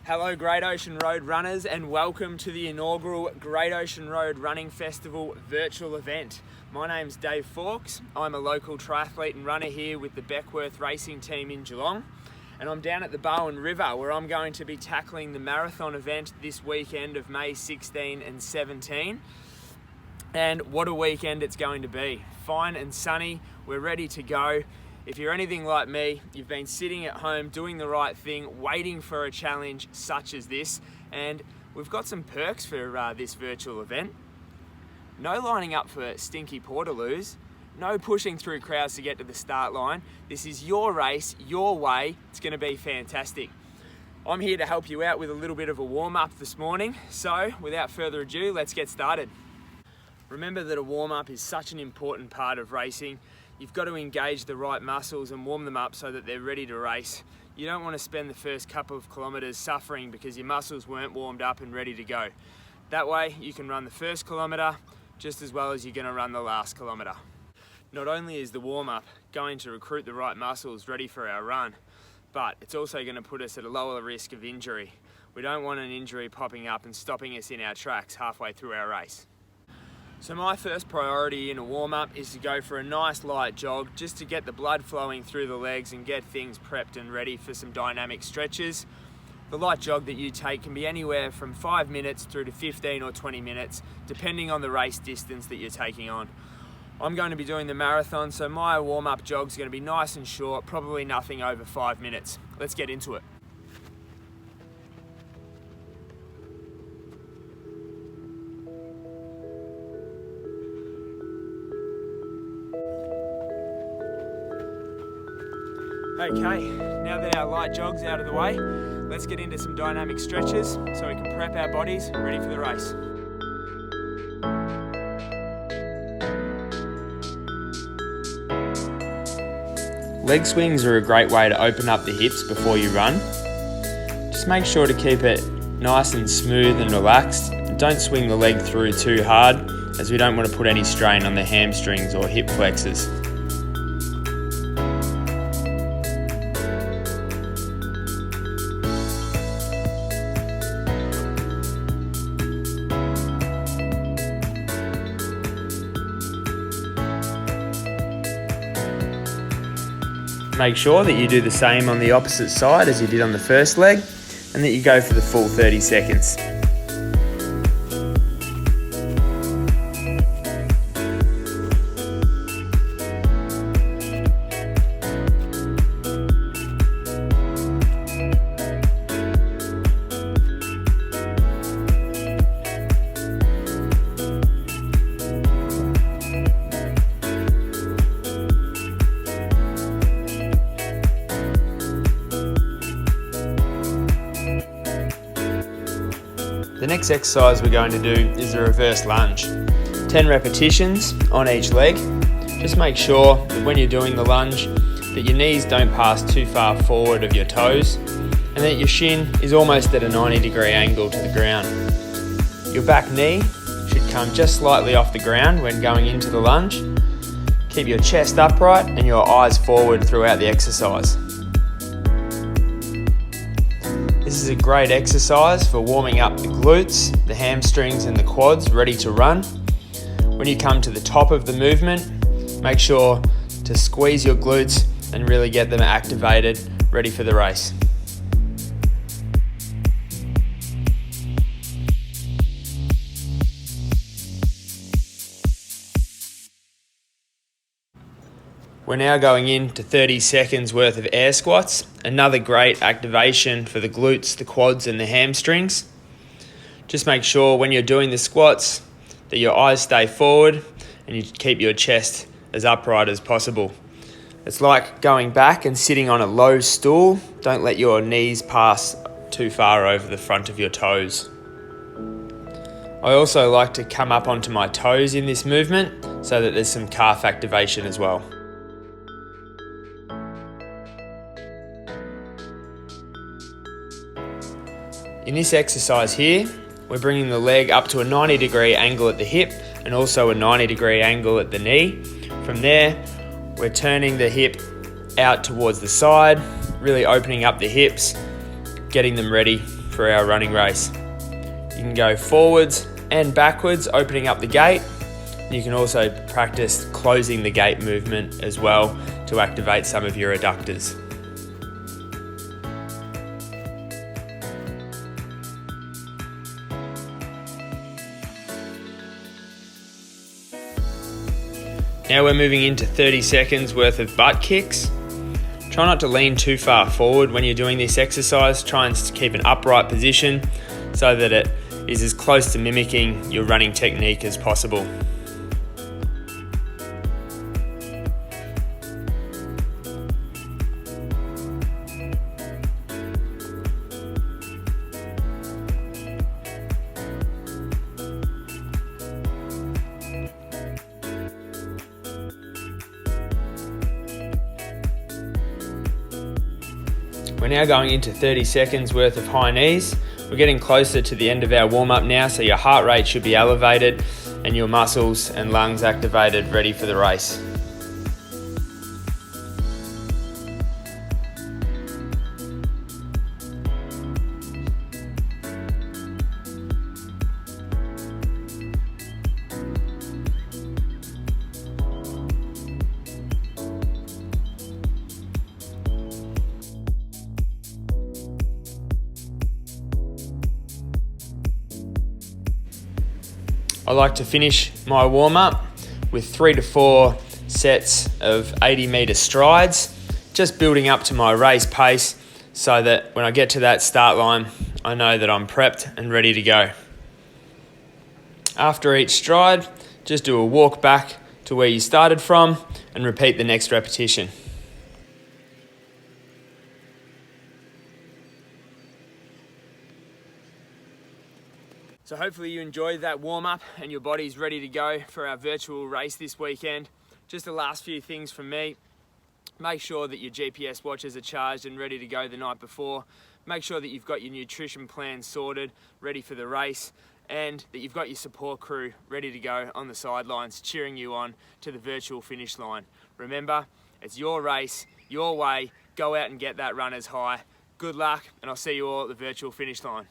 Hello Great Ocean Road runners, and welcome to the inaugural Great Ocean Road Running Festival virtual event. My name's Dave Fawkes. I'm a local triathlete and runner here with the Beckworth Racing Team in Geelong, and I'm down at the Bowen River where I'm going to be tackling the marathon event this weekend of May 16 and 17. And what a weekend it's going to be. Fine and sunny, we're ready to go. If you're anything like me, you've been sitting at home doing the right thing, waiting for a challenge such as this, and we've got some perks for this virtual event. No lining up for stinky portaloos, no pushing through crowds to get to the start line. This is your race, your way. It's going to be fantastic. I'm here to help you out with a little bit of a warm-up this morning, so without further ado, let's get started. Remember that a warm-up is such an important part of racing. You've got to engage the right muscles and warm them up so that they're ready to race. You don't want to spend the first couple of kilometres suffering because your muscles weren't warmed up and ready to go. That way you can run the first kilometre just as well as you're going to run the last kilometre. Not only is the warm-up going to recruit the right muscles ready for our run, but it's also going to put us at a lower risk of injury. We don't want an injury popping up and stopping us in our tracks halfway through our race. So my first priority in a warm-up is to go for a nice light jog just to get the blood flowing through the legs and get things prepped and ready for some dynamic stretches. The light jog that you take can be anywhere from 5 minutes through to 15 or 20 minutes, depending on the race distance that you're taking on. I'm going to be doing the marathon, so my warm-up jog's going to be nice and short, probably nothing over 5 minutes. Let's get into it. Okay, now that our light jog's out of the way, let's get into some dynamic stretches so we can prep our bodies ready for the race. Leg swings are a great way to open up the hips before you run. Just make sure to keep it nice and smooth and relaxed. Don't swing the leg through too hard, as we don't want to put any strain on the hamstrings or hip flexors. Make sure that you do the same on the opposite side as you did on the first leg, and that you go for the full 30 seconds. The next exercise we're going to do is a reverse lunge. 10 repetitions on each leg. Just make sure that when you're doing the lunge that your knees don't pass too far forward of your toes and that your shin is almost at a 90-degree angle to the ground. Your back knee should come just slightly off the ground when going into the lunge. Keep your chest upright and your eyes forward throughout the exercise. This is a great exercise for warming up the glutes, the hamstrings and the quads ready to run. When you come to the top of the movement, make sure to squeeze your glutes and really get them activated, ready for the race. We're now going into 30 seconds worth of air squats, another great activation for the glutes, the quads and the hamstrings. Just make sure when you're doing the squats that your eyes stay forward and you keep your chest as upright as possible. It's like going back and sitting on a low stool. Don't let your knees pass too far over the front of your toes. I also like to come up onto my toes in this movement so that there's some calf activation as well. In this exercise here, we're bringing the leg up to a 90-degree angle at the hip and also a 90-degree angle at the knee. From there, we're turning the hip out towards the side, really opening up the hips, getting them ready for our running race. You can go forwards and backwards, opening up the gate. You can also practice closing the gate movement as well to activate some of your adductors. Now we're moving into 30 seconds worth of butt kicks. Try not to lean too far forward when you're doing this exercise. Try and keep an upright position so that it is as close to mimicking your running technique as possible. We're now going into 30 seconds worth of high knees. We're getting closer to the end of our warm-up now, so your heart rate should be elevated and your muscles and lungs activated, ready for the race. I like to finish my warm-up with 3 to 4 sets of 80-metre strides, just building up to my race pace so that when I get to that start line, I know that I'm prepped and ready to go. After each stride, just do a walk back to where you started from and repeat the next repetition. So hopefully you enjoyed that warm-up and your body's ready to go for our virtual race this weekend. Just the last few things from me. Make sure that your GPS watches are charged and ready to go the night before. Make sure that you've got your nutrition plan sorted, ready for the race, and that you've got your support crew ready to go on the sidelines, cheering you on to the virtual finish line. Remember, it's your race, your way. Go out and get that runner's high. Good luck, and I'll see you all at the virtual finish line.